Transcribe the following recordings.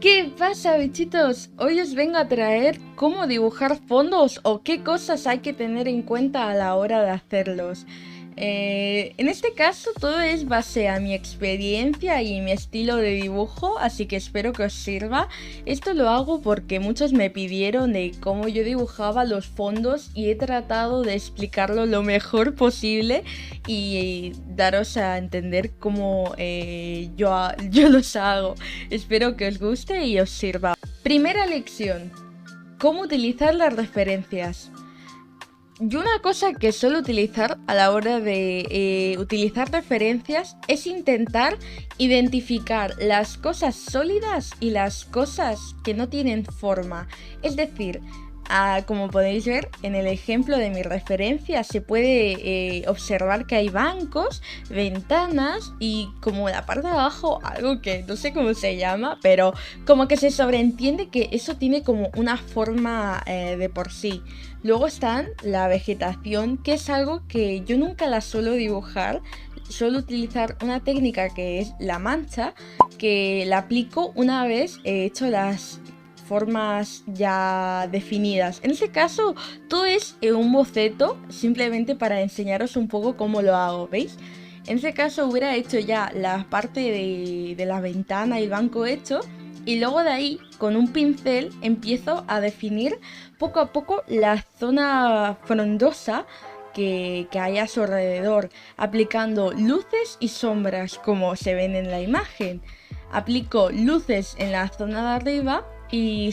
¿Qué pasa, bichitos? Hoy os vengo a traer cómo dibujar fondos o qué cosas hay que tener en cuenta a la hora de hacerlos. En este caso todo es base a mi experiencia y mi estilo de dibujo, así que espero que os sirva. Esto lo hago porque muchos me pidieron de cómo yo dibujaba los fondos y he tratado de explicarlo lo mejor posible y daros a entender cómo yo los hago. Espero que os guste y os sirva. Primera lección: cómo utilizar las referencias. Yo una cosa que suelo utilizar a la hora de utilizar referencias es intentar identificar las cosas sólidas y las cosas que no tienen forma. Es decir, como podéis ver en el ejemplo de mi referencia, se puede observar que hay bancos, ventanas y como la parte de abajo algo que no sé cómo se llama, pero como que se sobreentiende que eso tiene como una forma de por sí. Luego están la vegetación, que es algo que yo nunca la suelo dibujar. Suelo utilizar una técnica que es la mancha, que la aplico una vez he hecho las formas ya definidas. En este caso todo es un boceto, simplemente para enseñaros un poco cómo lo hago, ¿veis? En este caso hubiera hecho ya la parte de la ventana y el banco hecho, y luego de ahí con un pincel empiezo a definir poco a poco la zona frondosa que hay a su alrededor, aplicando luces y sombras como se ven en la imagen. Aplico luces en la zona de arriba y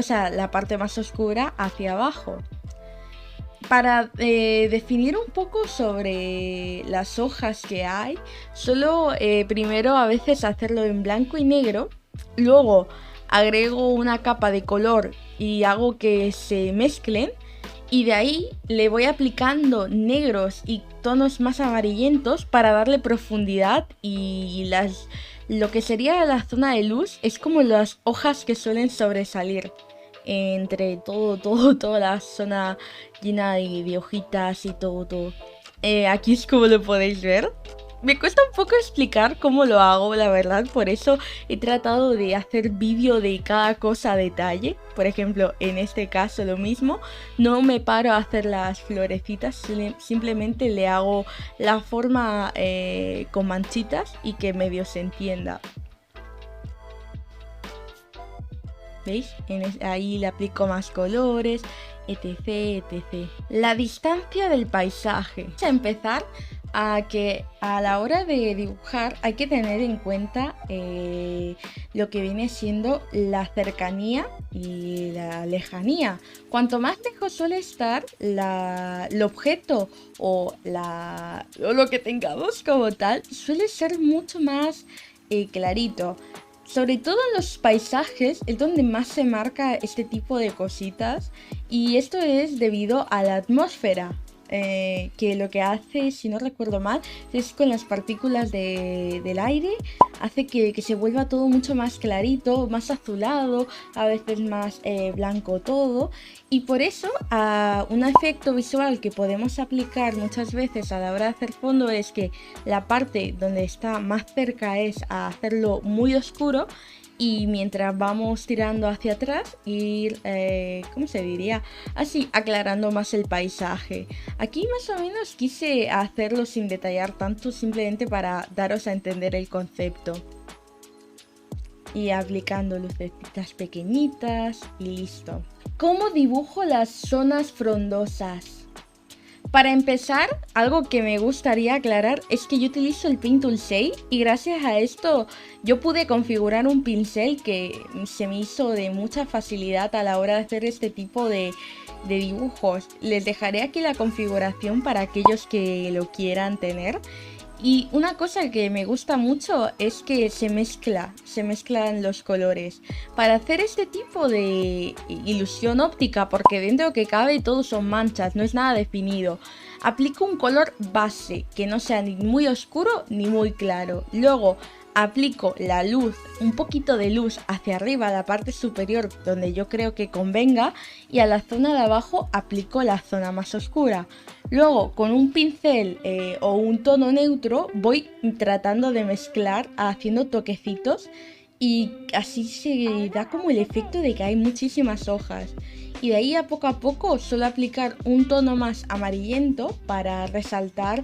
la parte más oscura hacia abajo. Para definir un poco sobre las hojas que hay, solo primero a veces hacerlo en blanco y negro, luego agrego una capa de color y hago que se mezclen, y de ahí le voy aplicando negros y tonos más amarillentos para darle profundidad, y lo que sería la zona de luz es como las hojas que suelen sobresalir entre toda la zona llena de hojitas y todo. Aquí es como lo podéis ver. Me cuesta un poco explicar cómo lo hago, la verdad, por eso he tratado de hacer vídeo de cada cosa a detalle. Por ejemplo, en este caso lo mismo, no me paro a hacer las florecitas, simplemente le hago la forma con manchitas y que medio se entienda. ¿Veis? Ahí le aplico más colores, etc, etc. La distancia del paisaje. Vamos a empezar a que a la hora de dibujar hay que tener en cuenta lo que viene siendo la cercanía y la lejanía. Cuanto más lejos suele estar el objeto o lo que tengamos como tal, suele ser mucho más clarito. Sobre todo en los paisajes es donde más se marca este tipo de cositas, y esto es debido a la atmósfera, que lo que hace, si no recuerdo mal, es con las partículas del aire, hace que se vuelva todo mucho más clarito, más azulado, a veces más blanco todo, y por eso un efecto visual que podemos aplicar muchas veces a la hora de hacer fondo es que la parte donde está más cerca es a hacerlo muy oscuro, y mientras vamos tirando hacia atrás ir, ¿cómo se diría? Así, aclarando más el paisaje. Aquí más o menos quise hacerlo sin detallar tanto, simplemente para daros a entender el concepto. Y aplicando lucecitas pequeñitas y listo. ¿Cómo dibujo las zonas frondosas? Para empezar, algo que me gustaría aclarar es que yo utilizo el Paint Tool 6, y gracias a esto yo pude configurar un pincel que se me hizo de mucha facilidad a la hora de hacer este tipo de dibujos. Les dejaré aquí la configuración para aquellos que lo quieran tener. Y una cosa que me gusta mucho es que se mezclan los colores. Para hacer este tipo de ilusión óptica, porque dentro que cabe todo son manchas, no es nada definido, aplico un color base que no sea ni muy oscuro ni muy claro. Luego aplico la luz, un poquito de luz hacia arriba, a la parte superior donde yo creo que convenga, y a la zona de abajo aplico la zona más oscura. Luego con un pincel o un tono neutro voy tratando de mezclar, haciendo toquecitos, y así se da como el efecto de que hay muchísimas hojas. Y de ahí a poco solo aplicar un tono más amarillento para resaltar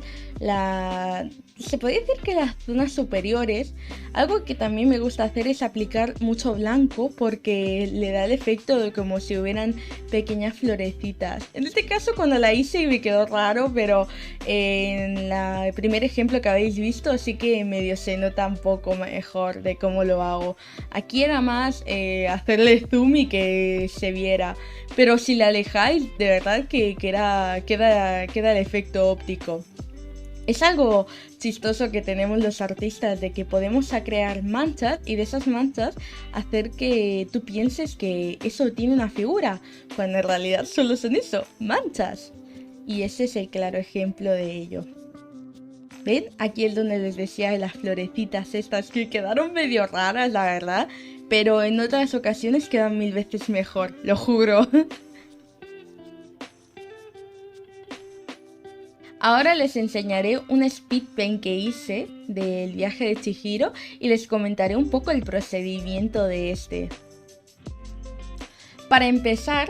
se podría decir que las zonas superiores. Algo que también me gusta hacer es aplicar mucho blanco porque le da el efecto de como si hubieran pequeñas florecitas. En este caso cuando la hice me quedó raro, pero en el primer ejemplo que habéis visto sí que medio se nota un poco mejor de cómo lo hago. Aquí era más hacerle zoom y que se viera, pero si la alejáis de verdad que queda el efecto óptico. Es algo chistoso que tenemos los artistas, de que podemos crear manchas y de esas manchas hacer que tú pienses que eso tiene una figura, cuando en realidad solo son eso, manchas. Y ese es el claro ejemplo de ello. ¿Ven? Aquí es donde les decía de las florecitas estas que quedaron medio raras, la verdad, pero en otras ocasiones quedan 1000 veces mejor, lo juro. Ahora les enseñaré un speed paint que hice del viaje de Chihiro y les comentaré un poco el procedimiento de este. Para empezar,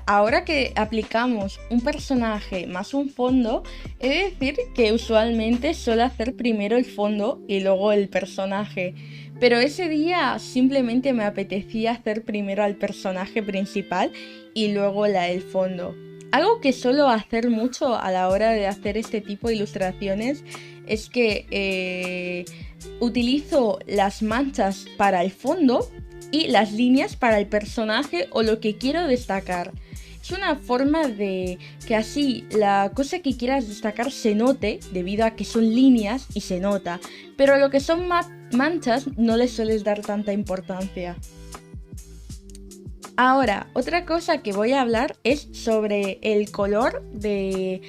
ahora que aplicamos un personaje más un fondo, he de decir que usualmente suelo hacer primero el fondo y luego el personaje. Pero ese día simplemente me apetecía hacer primero al personaje principal y luego el fondo. Algo que suelo hacer mucho a la hora de hacer este tipo de ilustraciones es que utilizo las manchas para el fondo y las líneas para el personaje o lo que quiero destacar. Es una forma de que así la cosa que quieras destacar se note, debido a que son líneas y se nota, pero a lo que son manchas no les sueles dar tanta importancia. Ahora, otra cosa que voy a hablar es sobre el color de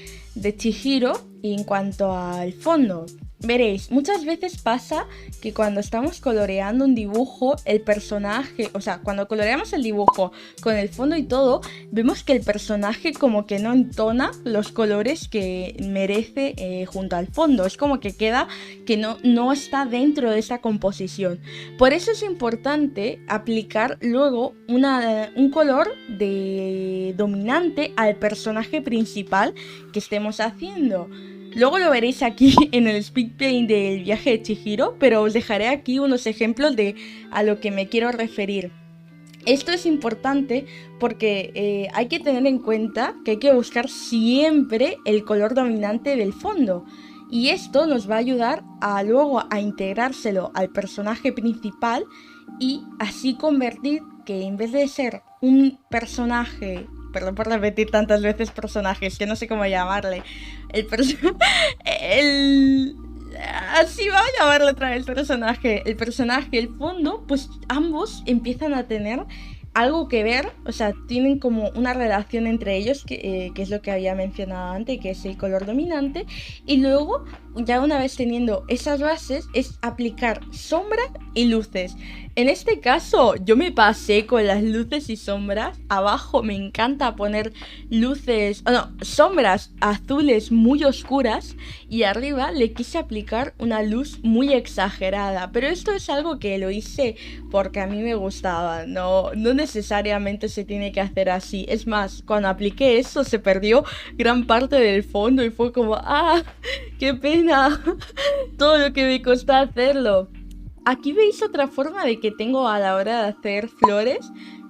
Chihiro en cuanto al fondo. Veréis, muchas veces pasa que cuando estamos coloreando un dibujo, el personaje, o sea, cuando coloreamos el dibujo con el fondo y todo, vemos que el personaje como que no entona los colores que merece junto al fondo. Es como que queda que no está dentro de esa composición. Por eso es importante aplicar luego un color dominante al personaje principal que estemos haciendo. Luego lo veréis aquí en el speed paint del viaje de Chihiro, pero os dejaré aquí unos ejemplos de a lo que me quiero referir. Esto es importante porque hay que tener en cuenta que hay que buscar siempre el color dominante del fondo. Y esto nos va a ayudar luego a integrárselo al personaje principal y así convertir que en vez de ser un personaje... Perdón por repetir tantas veces personajes, que no sé cómo llamarle. Así va a llamarle otra vez el personaje. El personaje, el fondo, pues ambos empiezan a tener algo que ver, o sea, tienen como una relación entre ellos, que es lo que había mencionado antes, que es el color dominante. Y luego, ya una vez teniendo esas bases, es aplicar sombra y luces. En este caso, yo me pasé con las luces y sombras. Abajo me encanta poner sombras azules muy oscuras. Y arriba le quise aplicar una luz muy exagerada. Pero esto es algo que lo hice porque a mí me gustaba. No necesariamente se tiene que hacer así. Es más, cuando apliqué eso se perdió gran parte del fondo y fue como, ¡ah! ¡Qué pena! Todo lo que me costó hacerlo. Aquí veis otra forma de que tengo a la hora de hacer flores,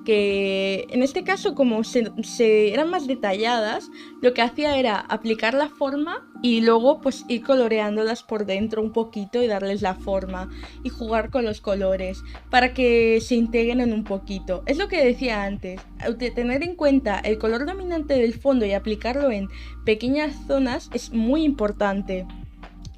que en este caso como se eran más detalladas, lo que hacía era aplicar la forma y luego pues ir coloreándolas por dentro un poquito y darles la forma y jugar con los colores para que se integren un poquito. Es lo que decía antes, tener en cuenta el color dominante del fondo y aplicarlo en pequeñas zonas es muy importante.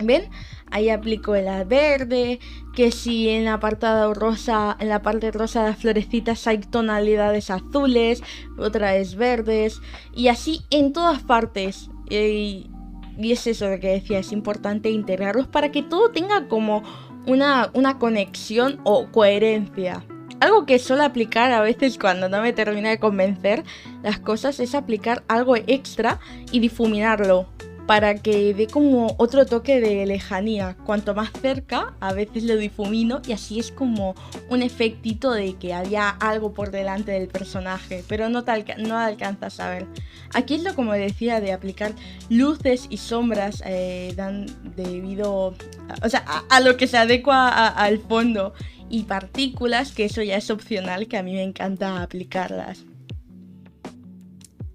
¿Ven? Ahí aplico el verde, que si en la parte rosa de las florecitas hay tonalidades azules, otra es verdes, y así en todas partes. Y es eso lo que decía, es importante integrarlos para que todo tenga como una conexión o coherencia. Algo que suelo aplicar a veces cuando no me termina de convencer las cosas es aplicar algo extra y difuminarlo, para que dé como otro toque de lejanía. Cuanto más cerca, a veces lo difumino y así es como un efectito de que había algo por delante del personaje, pero no alcanzas a ver. Aquí es lo como decía de aplicar luces y sombras dan debido a lo que se adecua al fondo, y partículas, que eso ya es opcional, que a mí me encanta aplicarlas.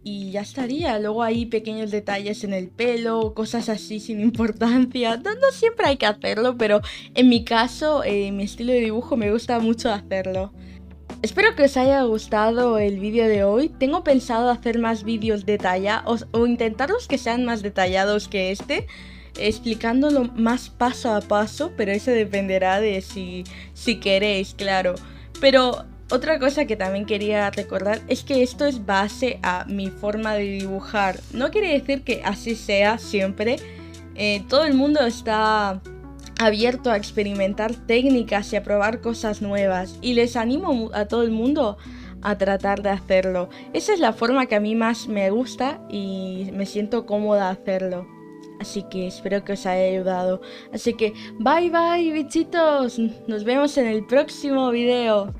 Y ya estaría. Luego hay pequeños detalles en el pelo, cosas así sin importancia. No siempre hay que hacerlo, pero en mi caso, mi estilo de dibujo me gusta mucho hacerlo. Espero que os haya gustado el vídeo de hoy. Tengo pensado hacer más vídeos detallados o intentarlos que sean más detallados que este, explicándolo más paso a paso, pero eso dependerá de si queréis, claro. Pero otra cosa que también quería recordar es que esto es base a mi forma de dibujar. No quiere decir que así sea siempre. Todo el mundo está abierto a experimentar técnicas y a probar cosas nuevas, y les animo a todo el mundo a tratar de hacerlo. Esa es la forma que a mí más me gusta y me siento cómoda hacerlo. Así que espero que os haya ayudado. Así que bye bye bichitos, nos vemos en el próximo video.